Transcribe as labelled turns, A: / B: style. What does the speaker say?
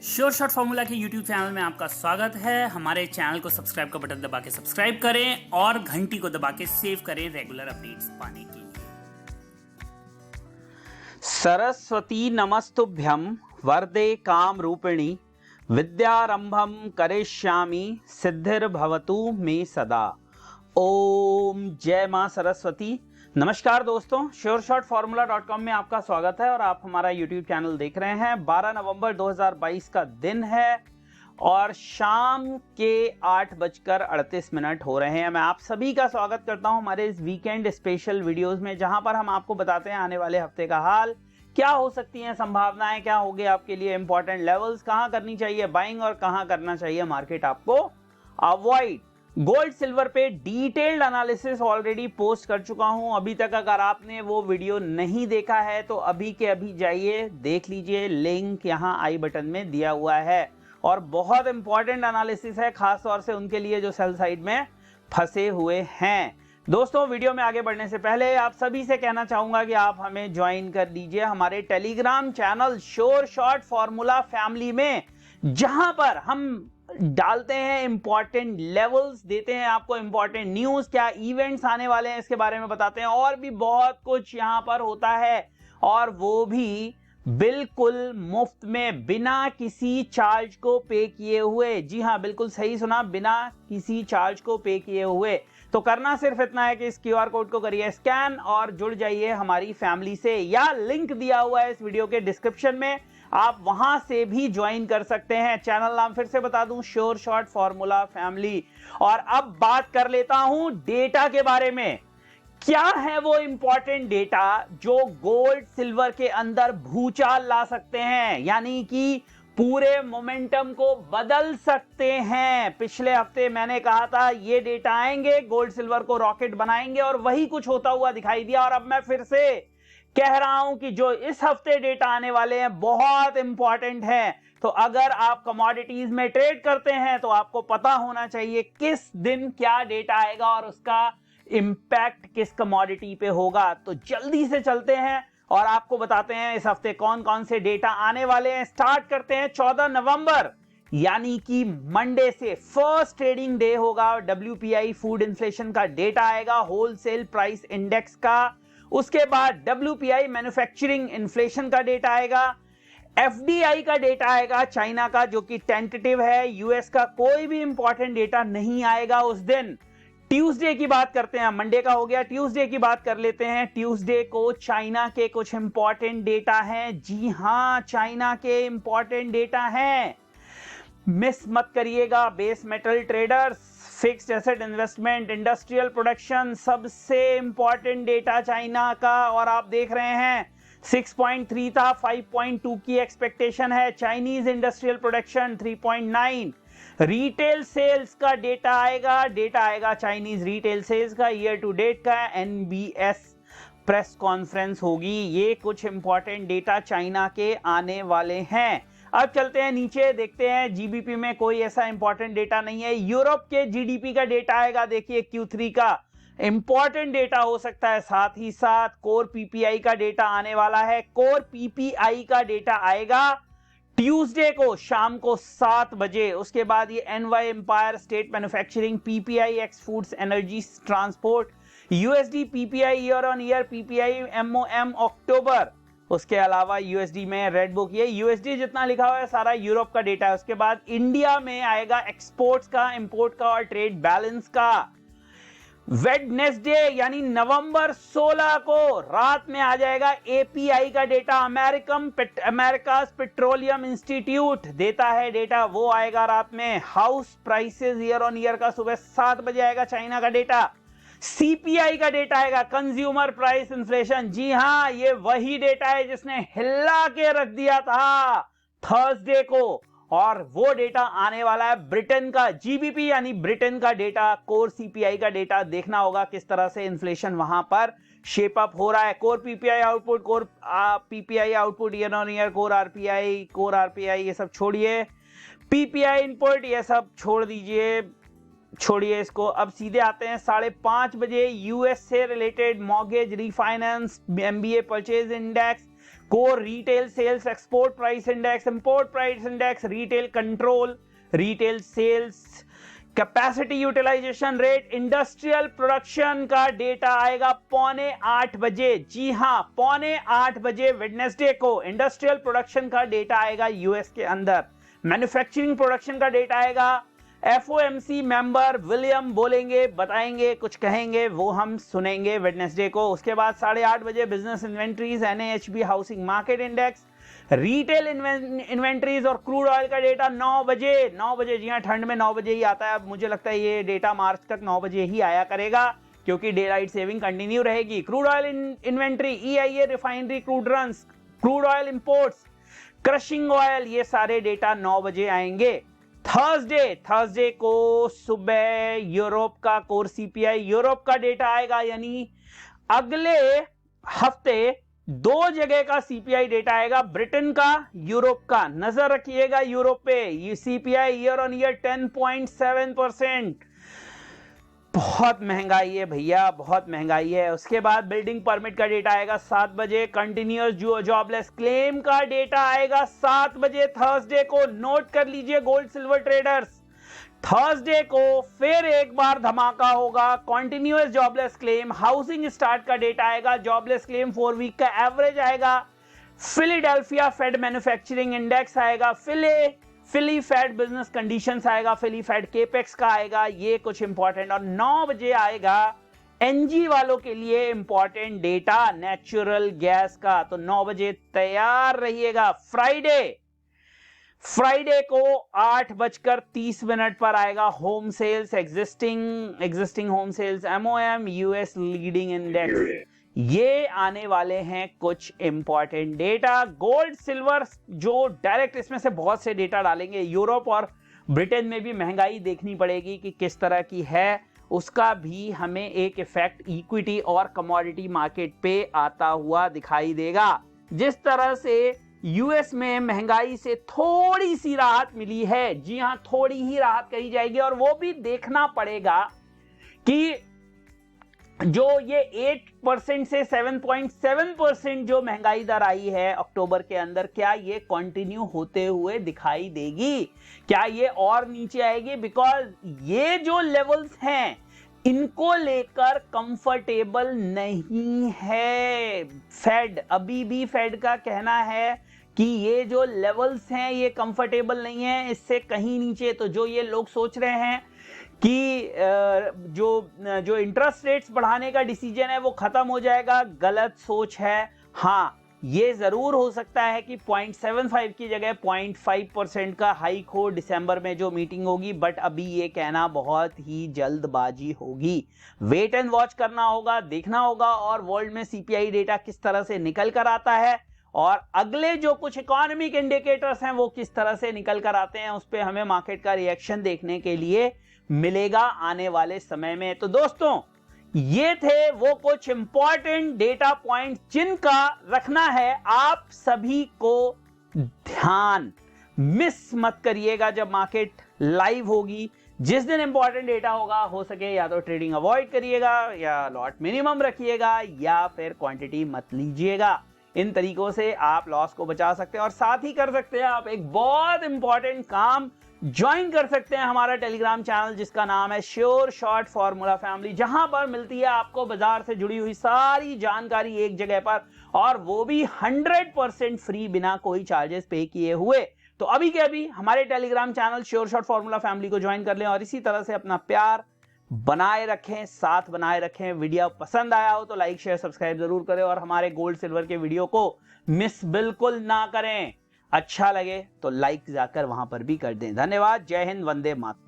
A: Sure shot formula के YouTube channel में आपका स्वागत है। हमारे चैनल को सब्सक्राइब का बटन दबा के सब्सक्राइब करें और घंटी को दबा के सेव करें रेगुलर अपडेट्स पाने के लिए।
B: सरस्वती नमस्तुभ्यं वरदे काम रूपिणी विद्यारंभम करिष्यामि सिद्धिर्भवतु मे सदा। ओम जय मां सरस्वती। नमस्कार दोस्तों, sureshotformula.com में आपका स्वागत है और आप हमारा YouTube चैनल देख रहे हैं। 12 नवंबर 2022 का दिन है और शाम के 8:38 हो रहे हैं। मैं आप सभी का स्वागत करता हूं हमारे इस वीकेंड स्पेशल वीडियोस में, जहां पर हम आपको बताते हैं आने वाले हफ्ते का हाल, क्या हो सकती हैं संभावनाएं, क्या होंगे आपके लिए इंपॉर्टेंट लेवल्स, कहां करनी चाहिए बाइंग और कहां करना चाहिए मार्केट आपको अवॉइड। गोल्ड सिल्वर पे डिटेल्ड एनालिसिस ऑलरेडी पोस्ट कर चुका हूं। अभी तक अगर आपने वो वीडियो नहीं देखा है तो अभी के अभी जाइए देख लीजिए, लिंक यहां आई बटन में दिया हुआ है और बहुत इंपॉर्टेंट एनालिसिस है, खास तौर से उनके लिए जो सेल साइड में फंसे हुए हैं। दोस्तों, वीडियो में आगे बढ़ने से पहले आप सभी से कहना चाहूंगा कि आप हमें ज्वाइन कर लीजिए हमारे Telegram channel sure shot formula family में, जहां पर हम डालते हैं इंपॉर्टेंट लेवल्स, देते हैं आपको इंपॉर्टेंट न्यूज, क्या इवेंट्स आने वाले हैं इसके बारे में बताते हैं और भी बहुत कुछ यहां पर होता है, और वो भी बिल्कुल मुफ्त में, बिना किसी चार्ज को पे किए हुए। जी हां, बिल्कुल सही सुना, बिना किसी चार्ज को पे किए हुए। तो करना सिर्फ इतना है कि इस क्यूआर कोड को करिए स्कैन और जुड़ जाइए हमारी फैमिली से, या लिंक दिया हुआ है इस वीडियो के डिस्क्रिप्शन में, आप वहां से भी ज्वाइन कर सकते हैं। चैनल नाम फिर से बता दूं, श्योर शॉट फॉर्मूला फैमिली। और अब बात कर लेता हूं डेटा के बारे में। क्या है वो इंपॉर्टेंट डेटा जो गोल्ड सिल्वर के अंदर भूचाल ला सकते हैं, यानी कि पूरे मोमेंटम को बदल सकते हैं। पिछले हफ्ते मैंने कहा था ये डेटा आएंगे, गोल्ड सिल्वर को रॉकेट बनाएंगे, और वही कुछ होता हुआ दिखाई दिया। और अब मैं फिर से कह रहा हूं कि जो इस हफ्ते डेटा आने वाले हैं बहुत इंपॉर्टेंट हैं। तो अगर आप कमोडिटीज में ट्रेड करते हैं तो आपको पता होना चाहिए किस दिन क्या डेटा आएगा और उसका इंपैक्ट किस कमोडिटी पे होगा। तो जल्दी से चलते हैं और आपको बताते हैं इस हफ्ते कौन कौन से डेटा आने वाले हैं। स्टार्ट करते हैं 14 नवंबर, यानी कि मंडे से फर्स्ट ट्रेडिंग डे होगा। WPI फूड इन्फ्लेशन का डेटा आएगा, होलसेल प्राइस इंडेक्स का। उसके बाद WPI मैन्युफैक्चरिंग इन्फ्लेशन का डेटा आएगा, FDI का डेटा आएगा चाइना का, जो कि टेंटेटिव है। यूएस का कोई भी इंपॉर्टेंट डेटा नहीं आएगा उस दिन। ट्यूसडे की बात करते हैं, मंडे का हो गया, ट्यूसडे की बात कर लेते हैं। ट्यूसडे को चाइना के कुछ इंपॉर्टेंट डेटा हैं। जी हां, चाइना के इंपॉर्टेंट डेटा हैं, मिस मत करिएगा। Base metal traders, fixed asset investment, industrial production, सबसे इंपॉर्टेंट डेटा चाइना का। और आप देख रहे हैं 6.3 था, 5.2 की एक्सपेक्टेशन है। Chinese industrial production 3.9। Retail sales का डेटा आएगा चाइनीज रिटेल सेल्स का, ईयर टू डेट का। NBS प्रेस कॉन्फ्रेंस होगी। ये कुछ इंपॉर्टेंट डेटा चाइना के आने वाले हैं। अब चलते हैं नीचे, देखते हैं जीबीपी में कोई ऐसा इंपॉर्टेंट डेटा नहीं है। यूरोप के जीडीपी का डेटा आएगा, देखिए Q3 का इंपॉर्टेंट डेटा हो सकता है। साथ ही साथ कोर पीपीआई का डेटा आने वाला है। कोर पीपीआई का डेटा आएगा ट्यूसडे को शाम को 7 बजे। उसके बाद ये NY Empire State manufacturing PPI ex foods energy transport, USD PPI year on year PPI MOM October. उसके अलावा USD में रेड बुक, ये USD जितना लिखा हुआ है सारा यूरोप का डेटा है। उसके बाद इंडिया में आएगा एक्सपोर्ट्स का, इंपोर्ट का और ट्रेड बैलेंस का। वेडनेसडे यानी नवंबर 16 को रात में आ जाएगा API का डेटा। अमेरिकास पेट्रोलियम इंस्टीट्यूट देता है डेटा, वो आएगा रात में। House prices year on year का सुबह 7 बजे आएगा चाइना का डेटा। CPI का डेटा आएगा, कंज्यूमर प्राइस इन्फ्लेशन। जी हां, ये वही डेटा है जिसने हिला के रख दिया था थर्सडे को, और वो डेटा आने वाला है ब्रिटेन का GBP यानी ब्रिटेन का डेटा। कोर CPI का डेटा देखना होगा किस तरह से इन्फ्लेशन वहां पर शेप अप हो रहा है। Core PPI output, core PPI output year on year, core RPI ये सब छोड़िए, PPI इनपुट ये सब छोड़ दीजिए, छोड़िए इसको। अब सीधे आते हैं 5:30 बजे यूएस से related mortgage, refinance, MBA purchase index, core retail sales, export price index, import price index, retail control, retail sales, capacity utilisation rate, industrial production का डेटा आएगा 7:45 बजे। जी हां, 7:45 बजे वेडनेसडे को इंडस्ट्रियल प्रोडक्शन का डेटा आएगा यूएस के अंदर। मैन्युफैक्चरिंग प्रोडक्शन का डेटा आएगा। एफओएमसी मेंबर विलियम बोलेंगे, बताएंगे, कुछ कहेंगे, वो हम सुनेंगे वेडनेसडे को। उसके बाद 8:30 बजे business inventories, NAHB housing market index, retail inventories और क्रूड ऑयल का डेटा 9 बजे। जी हां, ठंड में 9 बजे ही आता है। अब मुझे लगता है ये डेटा मार्च तक 9 बजे ही आया करेगा, क्योंकि डे लाइट सेविंग कंटिन्यू रहेगी। Crude oil inventory, EIA refinery crude runs, crude oil imports, crushing oil, ये सारे डेटा 9 बजे आएंगे। थर्सडे को सुबह यूरोप का कोर सीपीआई, यूरोप का डेटा आएगा, यानी अगले हफ्ते 2 जगह का सीपीआई डेटा आएगा, ब्रिटेन का, यूरोप का। नजर रखिएगा यूरोप पे, ये सीपीआई ईयर ऑन ईयर 10.7%। बहुत महंगाई है भैया, बहुत महंगाई है। उसके बाद बिल्डिंग परमिट का डेटा आएगा 7 बजे। कंटिन्यूअस जॉबलेस क्लेम का डेटा आएगा 7 बजे थर्सडे को। नोट कर लीजिए गोल्ड सिल्वर ट्रेडर्स, थर्सडे को फिर एक बार धमाका होगा। Continuous jobless claim, housing start का डेटा आएगा, जॉबलेस क्लेम 4 वीक का एवरेज आएगा, फिलाडेल्फिया फेड मैन्युफैक्चरिंग इंडेक्स आएगा, फिली फेड बिजनेस कंडीशंस आएगा, फिली फेड केपेक्स का आएगा, ये कुछ इंपॉर्टेंट। और 9 बजे आएगा एनजी वालों के लिए इंपॉर्टेंट डेटा नेचुरल गैस का। तो 9 बजे तैयार रहिएगा। फ्राइडे को 8:30 पर आएगा home sales, existing home sales, MOM, US leading index. ये आने वाले हैं कुछ इंपॉर्टेंट डेटा। गोल्ड सिल्वर जो डायरेक्ट इसमें से बहुत से डेटा डालेंगे। यूरोप और ब्रिटेन में भी महंगाई देखनी पड़ेगी कि किस तरह की है, उसका भी हमें एक इफेक्ट इक्विटी और कमोडिटी मार्केट पे आता हुआ दिखाई देगा। जिस तरह से यूएस में महंगाई से थोड़ी सी राहत मिली है, जी हां, थोड़ी ही राहत कही जाएगी, और वो भी देखना पड़ेगा कि जो ये 8% से 7.7% जो महंगाई दर आई है अक्टूबर के अंदर, क्या ये कंटिन्यू होते हुए दिखाई देगी, क्या ये और नीचे आएगी? बिकॉज ये जो लेवल्स हैं इनको लेकर कंफर्टेबल नहीं है फेड। अभी भी फेड का कहना है कि ये जो लेवल्स हैं ये कंफर्टेबल नहीं है, इससे कहीं नीचे। तो जो ये लोग सोच रहे हैं कि जो इंटरेस्ट रेट्स बढ़ाने का डिसीजन है वो खत्म हो जाएगा, गलत सोच है। हाँ, ये जरूर हो सकता है कि 0.75 की जगह 0.5% का हाइक हो दिसंबर में जो मीटिंग होगी, बट अभी ये कहना बहुत ही जल्दबाजी होगी। वेट एंड वॉच करना होगा, देखना होगा, और वर्ल्ड में सीपीआई डेटा किस तरह से निकल कर आता है, और अगले जो कुछ इकोनॉमिक इंडिकेटर्स हैं वो किस तरह से निकल कर आते हैं, उस पर हमें मार्केट का रिएक्शन देखने के लिए मिलेगा आने वाले समय में। तो दोस्तों, ये थे वो कुछ इंपॉर्टेंट डेटा पॉइंट जिनका रखना है आप सभी को ध्यान। मिस मत करिएगा जब मार्केट लाइव होगी। जिस दिन इंपॉर्टेंट डेटा होगा, हो सके या तो ट्रेडिंग अवॉइड करिएगा, या लॉट मिनिमम रखिएगा, या फिर क्वांटिटी मत लीजिएगा। इन तरीकों से आप लॉस को बचा सकते हैं, और साथ ही कर सकते हैं आप एक बहुत इंपॉर्टेंट काम, ज्वाइन कर सकते हैं हमारा टेलीग्राम चैनल जिसका नाम है श्योर शॉर्ट फॉर्मूला फैमिली, जहां पर मिलती है आपको बाजार से जुड़ी हुई सारी जानकारी एक जगह पर, और वो भी 100% फ्री, बिना कोई चार्जेस पे किए हुए। तो अभी के अभी हमारे Telegram channel sure short formula family को ज्वाइन कर लें, और इसी तरह से अपना प्यार बनाए रखें, साथ बनाए रखें। वीडियो पसंद आया हो तो लाइक शेयर सब्सक्राइब जरूर करें, और हमारे गोल्ड सिल्वर के वीडियो को मिस बिल्कुल ना करें। अच्छा लगे तो लाइक जाकर वहां पर भी कर दें। धन्यवाद। जय हिंद, वंदे मातरम।